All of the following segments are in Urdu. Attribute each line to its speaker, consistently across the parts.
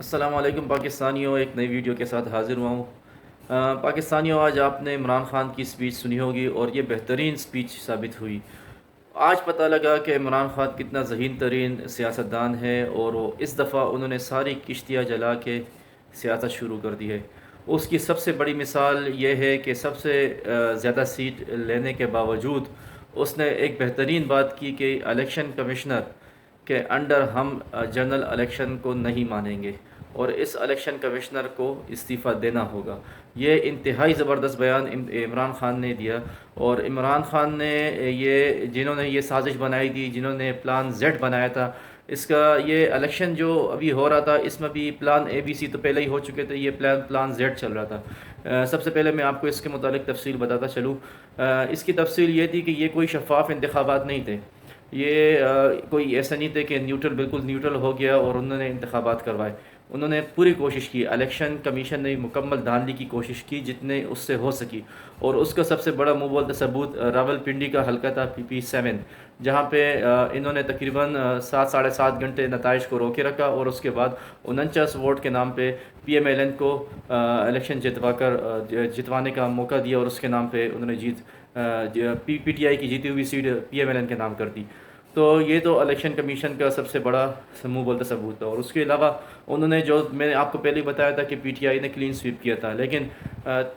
Speaker 1: السلام علیکم پاکستانیوں، ایک نئی ویڈیو کے ساتھ حاضر ہوا ہوں۔ پاکستانیوں، آج آپ نے عمران خان کی سپیچ سنی ہوگی اور یہ بہترین سپیچ ثابت ہوئی۔ آج پتہ لگا کہ عمران خان کتنا ذہین ترین سیاستدان ہے، اور وہ اس دفعہ انہوں نے ساری کشتیاں جلا کے سیاست شروع کر دی ہے۔ اس کی سب سے بڑی مثال یہ ہے کہ سب سے زیادہ سیٹ لینے کے باوجود اس نے ایک بہترین بات کی کہ الیکشن کمشنر کے انڈر ہم جنرل الیکشن کو نہیں مانیں گے، اور اس الیکشن کمشنر کو استعفیٰ دینا ہوگا۔ یہ انتہائی زبردست بیان عمران خان نے دیا، اور عمران خان نے جنہوں نے یہ سازش بنائی تھی، جنہوں نے پلان زیڈ بنایا تھا، اس کا یہ الیکشن جو ابھی ہو رہا تھا اس میں بھی پلان اے بی سی تو پہلے ہی ہو چکے تھے، یہ پلان زیڈ چل رہا تھا۔ سب سے پہلے میں آپ کو اس کے متعلق تفصیل بتاتا چلوں۔ اس کی تفصیل یہ تھی کہ یہ کوئی شفاف انتخابات نہیں تھے۔ یہ کوئی ایسا نہیں تھے کہ بالکل نیوٹرل ہو گیا اور انہوں نے انتخابات کروائے۔ انہوں نے پوری کوشش کی، الیکشن کمیشن نے مکمل دھاندلی کی کوشش کی جتنے اس سے ہو سکی، اور اس کا سب سے بڑا منہ بولتا ثبوت راول پنڈی کا حلقہ تھا PP7، جہاں پہ انہوں نے تقریباً 7 گھنٹے نتائج کو روکے رکھا، اور اس کے بعد 49 ووٹ کے نام پہ PMLN کو الیکشن جتوانے کا موقع دیا، اور اس کے نام پہ انہوں نے PTI کی جیتی ہوئی سیٹ PMLN کے نام کر دی۔ تو یہ تو الیکشن کمیشن کا سب سے بڑا منہ بولتا ثبوت تھا۔ اور اس کے علاوہ انہوں نے، جو میں نے آپ کو پہلے ہی بتایا تھا کہ PTI نے کلین سویپ کیا تھا، لیکن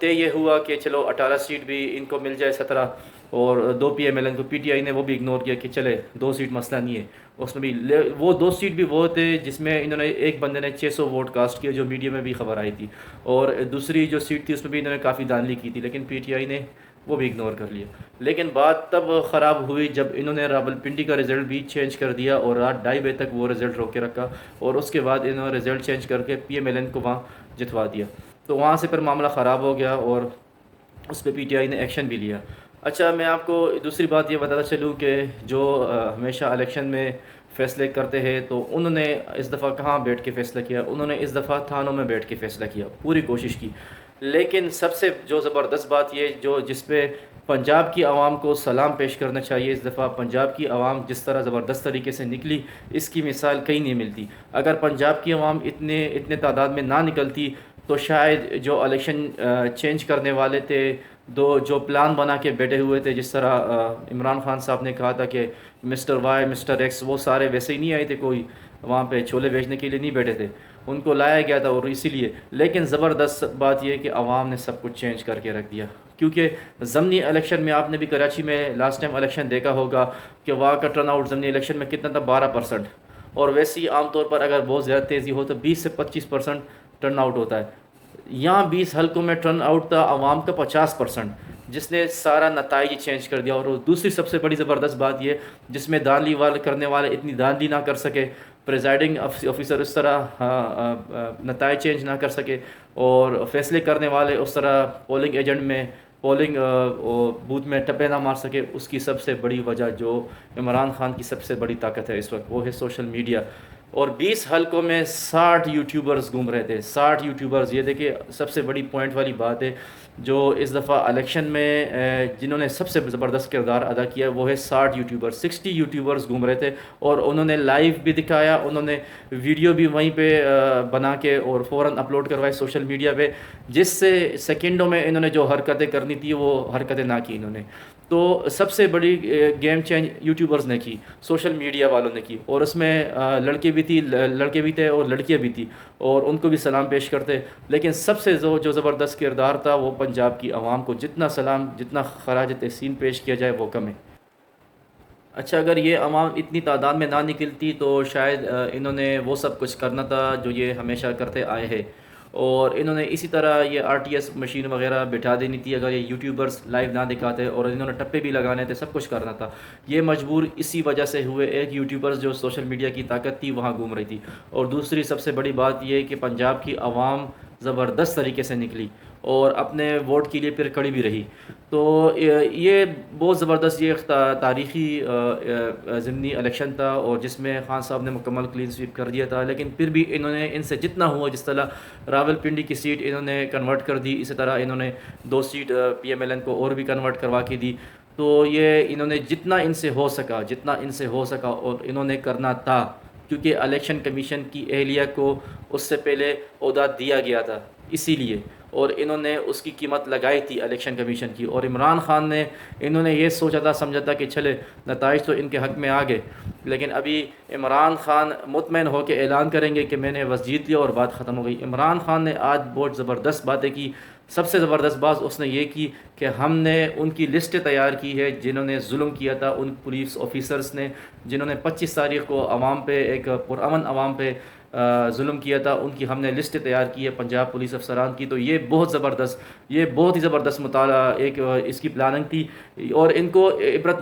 Speaker 1: طے یہ ہوا کہ چلو 18 سیٹ بھی ان کو مل جائے، 17 اور 2 PMLN کو۔ PTI نے وہ بھی اگنور کیا کہ چلے 2 سیٹ مسئلہ نہیں ہے، اس میں بھی وہ 2 سیٹ بھی وہ تھے جس میں انہوں نے ایک بندے نے 600 ووٹ کاسٹ کیا، جو میڈیا میں بھی خبر آئی تھی، اور دوسری جو سیٹ تھی اس میں بھی انہوں نے کافی دھاندلی کی تھی، لیکن PTI نے وہ بھی اگنور کر لیا۔ لیکن بات تب خراب ہوئی جب انہوں نے راولپنڈی کا رزلٹ بھی چینج کر دیا، اور رات 2:30 بجے تک وہ رزلٹ روک کے رکھا، اور اس کے بعد انہوں نے رزلٹ چینج کر کے PMLN کو وہاں جتوا دیا۔ تو وہاں سے پھر معاملہ خراب ہو گیا، اور اس پہ PTI نے ایکشن بھی لیا۔ اچھا، میں آپ کو دوسری بات یہ بتاتا چلوں کہ جو ہمیشہ الیکشن میں فیصلے کرتے ہیں، تو انہوں نے اس دفعہ کہاں بیٹھ کے فیصلہ کیا؟ انہوں نے اس دفعہ تھانوں میں بیٹھ کے فیصلہ کیا، پوری کوشش کی۔ لیکن سب سے جو زبردست بات یہ جس پہ پنجاب کی عوام کو سلام پیش کرنا چاہیے، اس دفعہ پنجاب کی عوام جس طرح زبردست طریقے سے نکلی، اس کی مثال کہیں نہیں ملتی۔ اگر پنجاب کی عوام اتنے تعداد میں نہ نکلتی تو شاید جو الیکشن چینج کرنے والے تھے، جو پلان بنا کے بیٹھے ہوئے تھے، جس طرح عمران خان صاحب نے کہا تھا کہ مسٹر وائی مسٹر ایکس، وہ سارے ویسے ہی نہیں آئے تھے، کوئی وہاں پہ چھولے بیچنے کے لیے نہیں بیٹھے تھے، ان کو لایا گیا تھا، اور اسی لیے۔ لیکن زبردست بات یہ ہے کہ عوام نے سب کچھ چینج کر کے رکھ دیا، کیونکہ ضمنی الیکشن میں آپ نے بھی کراچی میں لاسٹ ٹائم الیکشن دیکھا ہوگا کہ وہاں کا ٹرن آؤٹ ضمنی الیکشن میں کتنا تھا، 12%، اور ویسے ہی عام طور پر اگر بہت زیادہ تیزی ہو تو 20 سے 25% ٹرن آؤٹ ہوتا ہے۔ یہاں 20 حلقوں میں ٹرن آؤٹ تھا عوام کا 50%، جس نے سارا نتائج چینج کر دیا۔ اور دوسری سب سے بڑی زبردست بات یہ، جس میں دھاندلی کرنے والے اتنی دھاندلی نہ کر سکے، پریزائڈنگ آفیسر اس طرح نتائج چینج نہ کر سکے، اور فیصلے کرنے والے اس طرح پولنگ ایجنٹ میں پولنگ بوتھ میں ٹپے نہ مار سکے، اس کی سب سے بڑی وجہ، جو عمران خان کی سب سے بڑی طاقت ہے اس وقت، وہ ہے سوشل میڈیا۔ اور 20 حلقوں میں 60 یوٹیوبرز گھوم رہے تھے، 60 یوٹیوبرز۔ یہ دیکھیں سب سے بڑی پوائنٹ والی بات ہے، جو اس دفعہ الیکشن میں جنہوں نے سب سے زبردست کردار ادا کیا وہ ہے 60 یوٹیوبرز۔ 60 یوٹیوبرز گھوم رہے تھے، اور انہوں نے لائیو بھی دکھایا، انہوں نے ویڈیو بھی وہیں پہ بنا کے اور فوراً اپلوڈ کروائی سوشل میڈیا پہ، جس سے سیکنڈوں میں انہوں نے جو حرکتیں کرنی تھی وہ حرکتیں نہ کی انہوں نے۔ تو سب سے بڑی گیم چینج یوٹیوبرز نے کی، سوشل میڈیا والوں نے کی، اور اس میں لڑکے بھی تھے اور لڑکیاں بھی تھی، اور ان کو بھی سلام پیش کرتے۔ لیکن سب سے جو زبردست کردار تھا وہ پنجاب کی عوام کو جتنا سلام، جتنا خراج تحسین پیش کیا جائے وہ کم ہے۔ اچھا، اگر یہ عوام اتنی تعداد میں نہ نکلتی تو شاید انہوں نے وہ سب کچھ کرنا تھا جو یہ ہمیشہ کرتے آئے ہیں، اور انہوں نے اسی طرح یہ RTS مشین وغیرہ بٹھا دینی تھی اگر یہ یوٹیوبرز لائیو نہ دکھاتے، اور انہوں نے ٹپے بھی لگانے تھے، سب کچھ کرنا تھا۔ یہ مجبور اسی وجہ سے ہوئے، ایک یوٹیوبرز جو سوشل میڈیا کی طاقت تھی وہاں گھوم رہی تھی، اور دوسری سب سے بڑی بات یہ ہے کہ پنجاب کی عوام زبردست طریقے سے نکلی اور اپنے ووٹ کے لیے پھر کھڑی بھی رہی۔ تو یہ بہت زبردست، یہ تاریخی ضمنی الیکشن تھا، اور جس میں خان صاحب نے مکمل کلین سویپ کر دیا تھا، لیکن پھر بھی انہوں نے ان سے جتنا ہوا، جس طرح راولپنڈی کی سیٹ انہوں نے کنورٹ کر دی، اسی طرح انہوں نے 2 سیٹ PMLN کو اور بھی کنورٹ کروا کے دی۔ تو یہ انہوں نے جتنا ان سے ہو سکا اور انہوں نے کرنا تھا، کیونکہ الیکشن کمیشن کی اہلیہ کو اس سے پہلے عہدہ دیا گیا تھا اسی لیے، اور انہوں نے اس کی قیمت لگائی تھی الیکشن کمیشن کی، اور عمران خان نے انہوں نے یہ سوچا تھا سمجھا تھا کہ چلے نتائج تو ان کے حق میں آ گئے، لیکن ابھی عمران خان مطمئن ہو کے اعلان کریں گے کہ میں نے بس جیت لیا اور بات ختم ہو گئی۔ عمران خان نے آج بہت زبردست باتیں کی، سب سے زبردست بات اس نے یہ کی کہ ہم نے ان کی لسٹ تیار کی ہے جنہوں نے ظلم کیا تھا، ان پولیس آفیسرز نے جنہوں نے 25 تاریخ کو عوام پہ ایک پرامن عوام پہ ظلم کیا تھا، ان کی ہم نے لسٹ تیار کی ہے پنجاب پولیس افسران کی۔ تو یہ بہت ہی زبردست مطالعہ ایک اس کی پلاننگ تھی، اور ان کو عبرت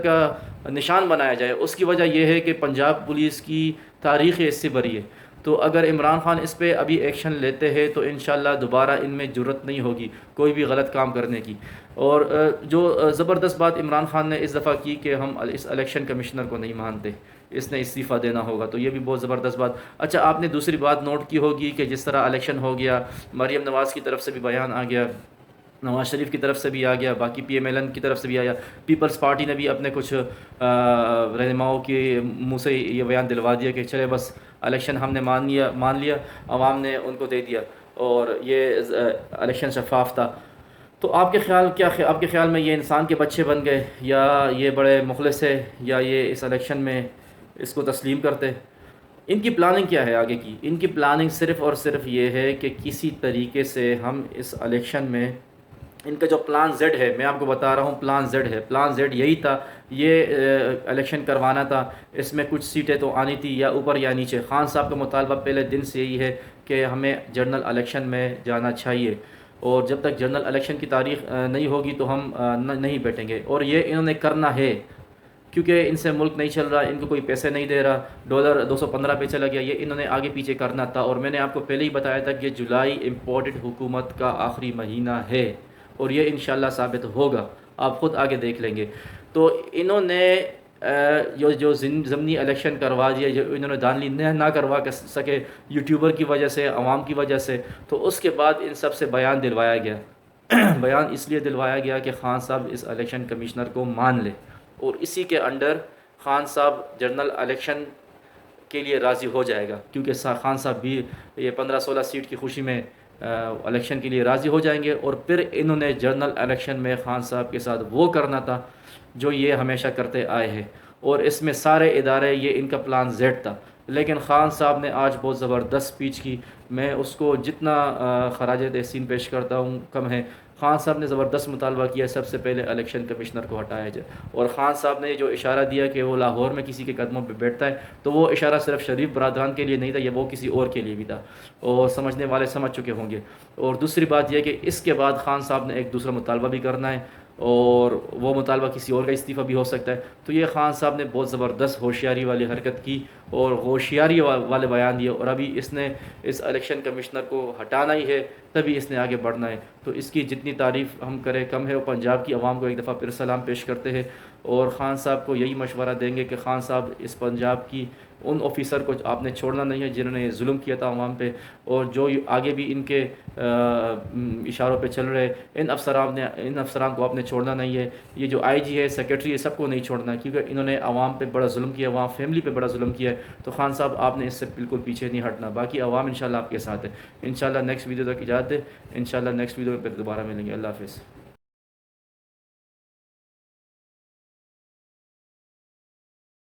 Speaker 1: کا نشان بنایا جائے۔ اس کی وجہ یہ ہے کہ پنجاب پولیس کی تاریخ اس سے بھری ہے، تو اگر عمران خان اس پہ ابھی ایکشن لیتے ہیں تو انشاءاللہ دوبارہ ان میں جرت نہیں ہوگی کوئی بھی غلط کام کرنے کی۔ اور جو زبردست بات عمران خان نے اس دفعہ کی کہ ہم اس الیکشن کمشنر کو نہیں مانتے، اس نے استعفیٰ دینا ہوگا، تو یہ بھی بہت زبردست بات۔ اچھا، آپ نے دوسری بات نوٹ کی ہوگی کہ جس طرح الیکشن ہو گیا، مریم نواز کی طرف سے بھی بیان آ گیا، نواز شریف کی طرف سے بھی آ گیا، باقی پی ایم ایل این کی طرف سے بھی آیا، پیپلز پارٹی نے بھی اپنے کچھ رہنماؤں کے منہ سے یہ بیان دلوا دیا کہ چلے بس الیکشن ہم نے مان لیا، عوام نے ان کو دے دیا، اور یہ الیکشن شفاف تھا۔ تو آپ کے خیال میں یہ انسان کے بچے بن گئے، یا یہ بڑے مخلص ہے، یا یہ اس الیکشن میں اس کو تسلیم کرتے؟ ان کی پلاننگ کیا ہے آگے کی؟ ان کی پلاننگ صرف اور صرف یہ ہے کہ کسی طریقے سے ہم اس الیکشن میں، ان کا جو پلان زیڈ ہے، میں آپ کو بتا رہا ہوں پلان زیڈ ہے، پلان زیڈ یہی تھا، یہ الیکشن کروانا تھا، اس میں کچھ سیٹیں تو آنی تھی یا اوپر یا نیچے۔ خان صاحب کا مطالبہ پہلے دن سے یہی ہے کہ ہمیں جنرل الیکشن میں جانا چاہیے، اور جب تک جنرل الیکشن کی تاریخ نہیں ہوگی تو ہم نہیں بیٹھیں گے، اور یہ انہوں نے کرنا ہے، کیونکہ ان سے ملک نہیں چل رہا، ان کو کوئی پیسے نہیں دے رہا، ڈالر 215 پہ چلا گیا، یہ انہوں نے آگے پیچھے کرنا تھا۔ اور میں نے آپ کو پہلے ہی بتایا تھا کہ جولائی امپورٹڈ حکومت کا آخری مہینہ ہے، اور یہ انشاءاللہ ثابت ہوگا، آپ خود آگے دیکھ لیں گے۔ تو انہوں نے جو ضمنی الیکشن کروا دیا، جو انہوں نے دھاندلی نہ کروا سکے یوٹیوبر کی وجہ سے، عوام کی وجہ سے، تو اس کے بعد ان سب سے بیان دلوایا گیا۔ بیان اس لیے دلوایا گیا کہ خان صاحب اس الیکشن کمشنر کو مان لے، اور اسی کے انڈر خان صاحب جنرل الیکشن کے لیے راضی ہو جائے گا، کیونکہ خان صاحب بھی یہ 15-16 سیٹ کی خوشی میں الیکشن کے لیے راضی ہو جائیں گے، اور پھر انہوں نے جنرل الیکشن میں خان صاحب کے ساتھ وہ کرنا تھا جو یہ ہمیشہ کرتے آئے ہیں، اور اس میں سارے ادارے، یہ ان کا پلان زیڈ تھا۔ لیکن خان صاحب نے آج بہت زبردست سپیچ کی، میں اس کو جتنا خراج تحسین پیش کرتا ہوں کم ہے۔ خان صاحب نے زبردست مطالبہ کیا سب سے پہلے الیکشن کمشنر کو ہٹایا جائے، اور خان صاحب نے جو اشارہ دیا کہ وہ لاہور میں کسی کے قدموں پہ بیٹھتا ہے، تو وہ اشارہ صرف شریف برادران کے لیے نہیں تھا، یہ وہ کسی اور کے لیے بھی تھا، اور سمجھنے والے سمجھ چکے ہوں گے۔ اور دوسری بات یہ کہ اس کے بعد خان صاحب نے ایک دوسرا مطالبہ بھی کرنا ہے، اور وہ مطالبہ کسی اور کا استعفیٰ بھی ہو سکتا ہے۔ تو یہ خان صاحب نے بہت زبردست ہوشیاری والی حرکت کی اور ہوشیاری والے بیان دیے، اور ابھی اس نے اس الیکشن کمشنر کو ہٹانا ہی ہے، تبھی اس نے آگے بڑھنا ہے۔ تو اس کی جتنی تعریف ہم کریں کم ہے۔ اور پنجاب کی عوام کو ایک دفعہ پھر سلام پیش کرتے ہیں، اور خان صاحب کو یہی مشورہ دیں گے کہ خان صاحب اس پنجاب کی ان آفیسر کو آپ نے چھوڑنا نہیں ہے جنہوں نے ظلم کیا تھا عوام پہ، اور جو آگے بھی ان کے اشاروں پہ چل رہے، ان افسران کو آپ نے چھوڑنا نہیں ہے۔ یہ جو آئی جی ہے، سیکرٹری ہے، سب کو نہیں چھوڑنا ہے، کیونکہ انہوں نے عوام پہ بڑا ظلم کیا، عوام فیملی پہ بڑا ظلم کیا ہے۔ تو خان صاحب آپ نے اس سے بالکل پیچھے نہیں ہٹنا، باقی عوام انشاءاللہ آپ کے ساتھ ہے۔ انشاءاللہ نیکسٹ ویڈیو تک اجازت دے، انشاءاللہ نیکسٹ ویڈیو میں پھر دوبارہ ملیں گے۔ اللہ حافظ۔